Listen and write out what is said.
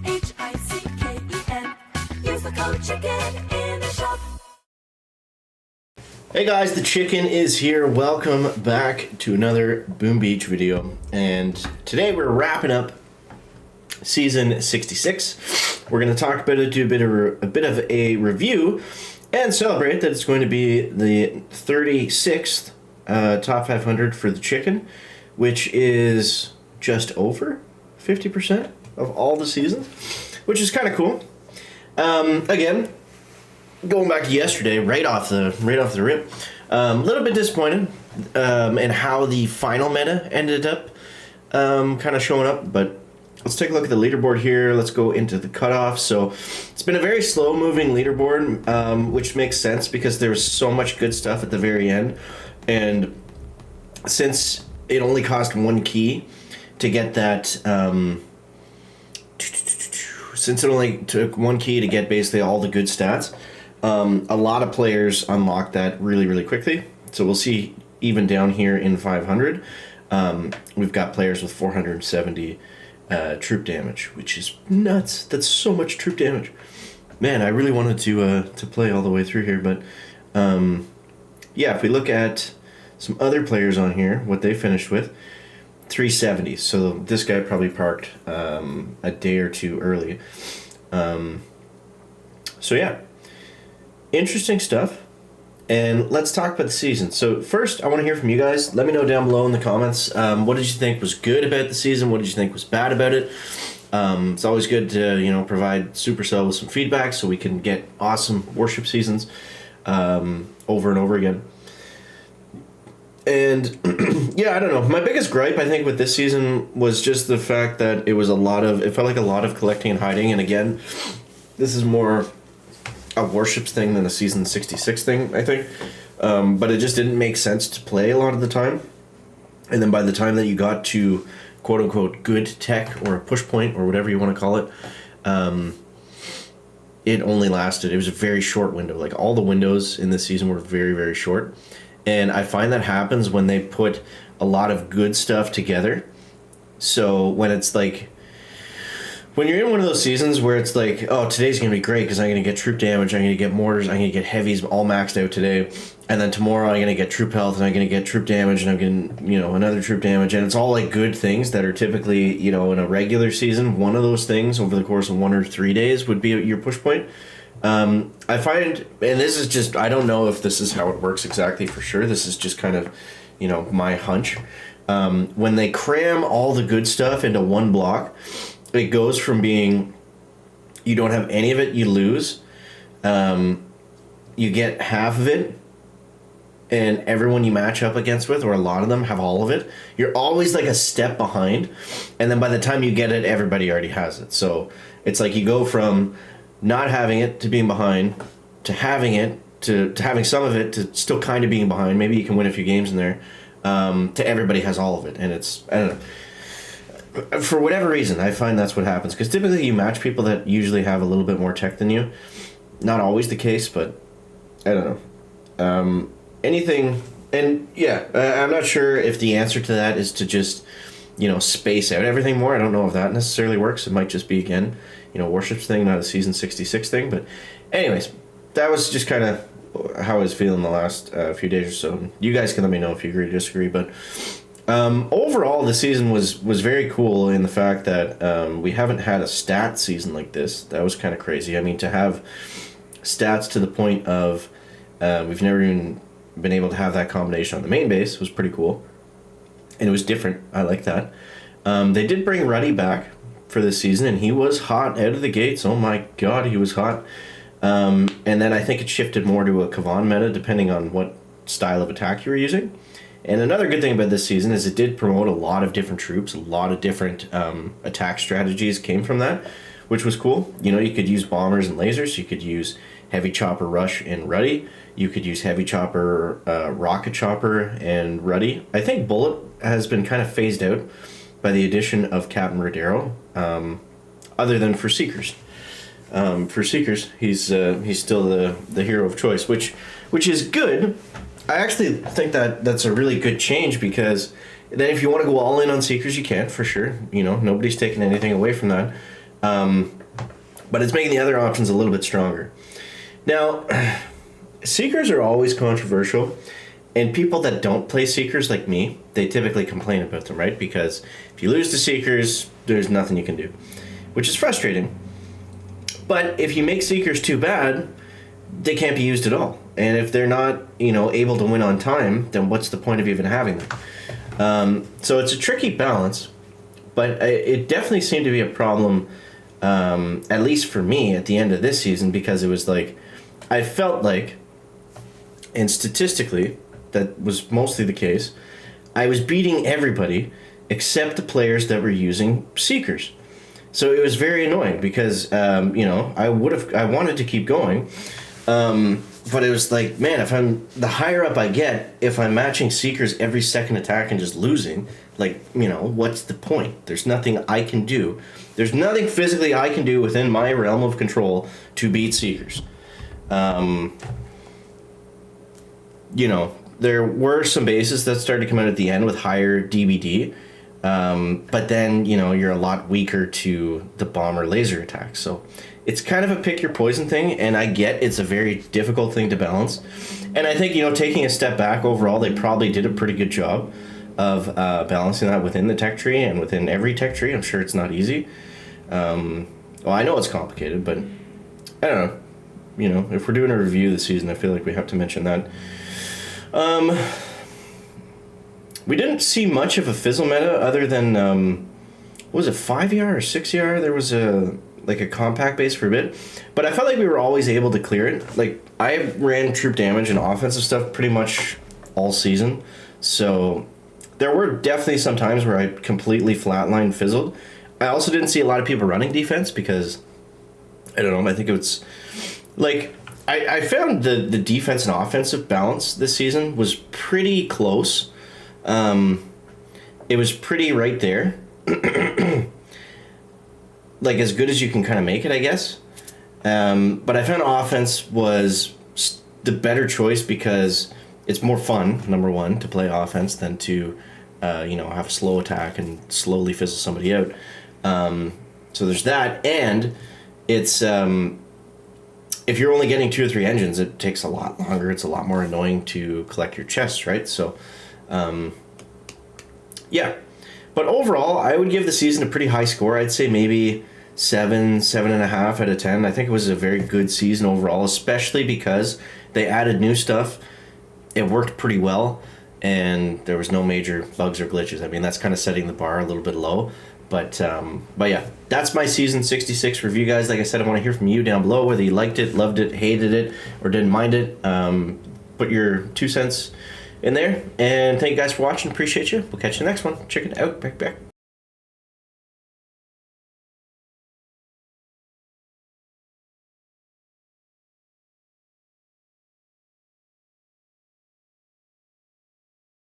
CHICKEN. Use the code CHICKEN in the shop. Hey guys, the Chicken is here. Welcome back to another Boom Beach video. And today we're wrapping up season 66. We're going to talk about it, do a bit of a review, and celebrate that it's going to be the 36th top 500 for the Chicken, which is just over 50% of all the seasons, which is kind of cool. Again, going back to yesterday, right off the rip, a little bit disappointed in how the final meta ended up kind of showing up, but let's take a look at the leaderboard here. Let's go into the cutoff. So it's been a very slow moving leaderboard, which makes sense because there's so much good stuff at the very end, and since it only cost one key to get that, since it only took one key to get basically all the good stats, a lot of players unlock that really quickly. So we'll see even down here in 500, we've got players with 470 troop damage, which is nuts. That's so much troop damage. Man, I really wanted to play all the way through here, but yeah, if we look at some other players on here, what they finished with, 370. So this guy probably parked a day or two early. So yeah, interesting stuff. And let's talk about the season. So first, I want to hear from you guys. Let me know down below in the comments, what did you think was good about the season? What did you think was bad about it? It's always good to, provide Supercell with some feedback so we can get awesome warship seasons over and over again. And yeah, I don't know. My biggest gripe, I think, with this season was just the fact that it felt like a lot of collecting and hiding. And again, this is more a Warships thing than a season 66 thing, I think. But it just didn't make sense to play a lot of the time. And then by the time that you got to quote unquote good tech or a push point or whatever you want to call it, it only lasted. It was a very short window. Like all the windows in this season were very short. And I find that happens when they put a lot of good stuff together. So when it's like, when you're in one of those seasons where it's like, oh, today's going to be great because I'm going to get troop damage, I'm going to get mortars, I'm going to get heavies all maxed out today, and then tomorrow I'm going to get troop health, and I'm going to get troop damage, and I'm going to, another troop damage, and it's all like good things that are typically, in a regular season, one of those things over the course of 1 or 3 days would be your push point. I find, and this is just, I don't know if this is how it works exactly for sure, this is just kind of, my hunch. When they cram all the good stuff into one block, it goes from being, you don't have any of it, you lose, you get half of it, and everyone you match up against with, or a lot of them, have all of it. You're always like a step behind, and then by the time you get it, everybody already has it. So it's like you go from not having it to being behind, to having it, to having some of it, to still kind of being behind. Maybe you can win a few games in there, to everybody has all of it. And it's, I don't know. For whatever reason, I find that's what happens. Because typically you match people that usually have a little bit more tech than you. Not always the case, but I don't know. Anything, and yeah, I'm not sure if the answer to that is to just, space out everything more. I don't know if that necessarily works. It might just be, again, Warships thing, not a season 66 thing. But anyways, that was just kind of how I was feeling the last few days or so. You guys can let me know if you agree or disagree. But overall, the season was very cool in the fact that we haven't had a stat season like this. That was kind of crazy. I mean, to have stats to the point of we've never even been able to have that combination on the main base was pretty cool. And it was different. I like that. They did bring Ruddy back for this season, and he was hot out of the gates. Oh my god, he was hot. And then I think it shifted more to a Kavan meta, depending on what style of attack you were using. And another good thing about this season is it did promote a lot of different troops. A lot of different attack strategies came from that, which was cool. You could use bombers and lasers. You could use heavy chopper rush and Ruddy. You could use heavy chopper, rocket chopper, and Ruddy. I think bullet has been kind of phased out by the addition of Captain Rodero, other than for Seekers. For Seekers, he's still the hero of choice, which is good. I actually think that's a really good change, because then if you want to go all in on Seekers, you can, for sure. Nobody's taking anything away from that. But it's making the other options a little bit stronger. Now, Seekers are always controversial, and people that don't play Seekers like me, they typically complain about them, right? Because if you lose to Seekers, there's nothing you can do, which is frustrating. But if you make Seekers too bad, they can't be used at all. And if they're not, able to win on time, then what's the point of even having them? So it's a tricky balance, but it definitely seemed to be a problem, at least for me, at the end of this season, because it was like, I felt like, and statistically, that was mostly the case, I was beating everybody except the players that were using Seekers. So it was very annoying because, I wanted to keep going, but it was like, man, the higher up I get, if I'm matching Seekers every second attack and just losing, what's the point? There's nothing I can do. There's nothing physically I can do within my realm of control to beat Seekers. There were some bases that started to come out at the end with higher DBD, but then, you're a lot weaker to the bomber laser attacks. So it's kind of a pick your poison thing, and I get it's a very difficult thing to balance. And I think, taking a step back overall, they probably did a pretty good job of balancing that within the tech tree and within every tech tree. I'm sure it's not easy. Well, I know it's complicated, but I don't know. If we're doing a review this season, I feel like we have to mention that. We didn't see much of a fizzle meta other than, was it 5ER or 6ER? There was a compact base for a bit, but I felt like we were always able to clear it. Like, I ran troop damage and offensive stuff pretty much all season, so there were definitely some times where I completely flatlined fizzled. I also didn't see a lot of people running defense because, I don't know, I think it's, like, I found the defense and offensive balance this season was pretty close. It was pretty right there. Like, as good as you can kind of make it, I guess. But I found offense was the better choice because it's more fun, number one, to play offense than to, have a slow attack and slowly fizzle somebody out. So there's that, and it's, if you're only getting 2 or 3 engines, it takes a lot longer. It's a lot more annoying to collect your chests, right? So, yeah. But overall, I would give the season a pretty high score. I'd say maybe 7.5 out of 10. I think it was a very good season overall, especially because they added new stuff. It worked pretty well, and there was no major bugs or glitches. I mean, that's kind of setting the bar a little bit low. But yeah, that's my season 66 review, guys. Like I said, I want to hear from you down below, whether you liked it, loved it, hated it, or didn't mind it. Put your 2 cents in there. And thank you guys for watching. Appreciate you. We'll catch you in the next one. Check it out. Back.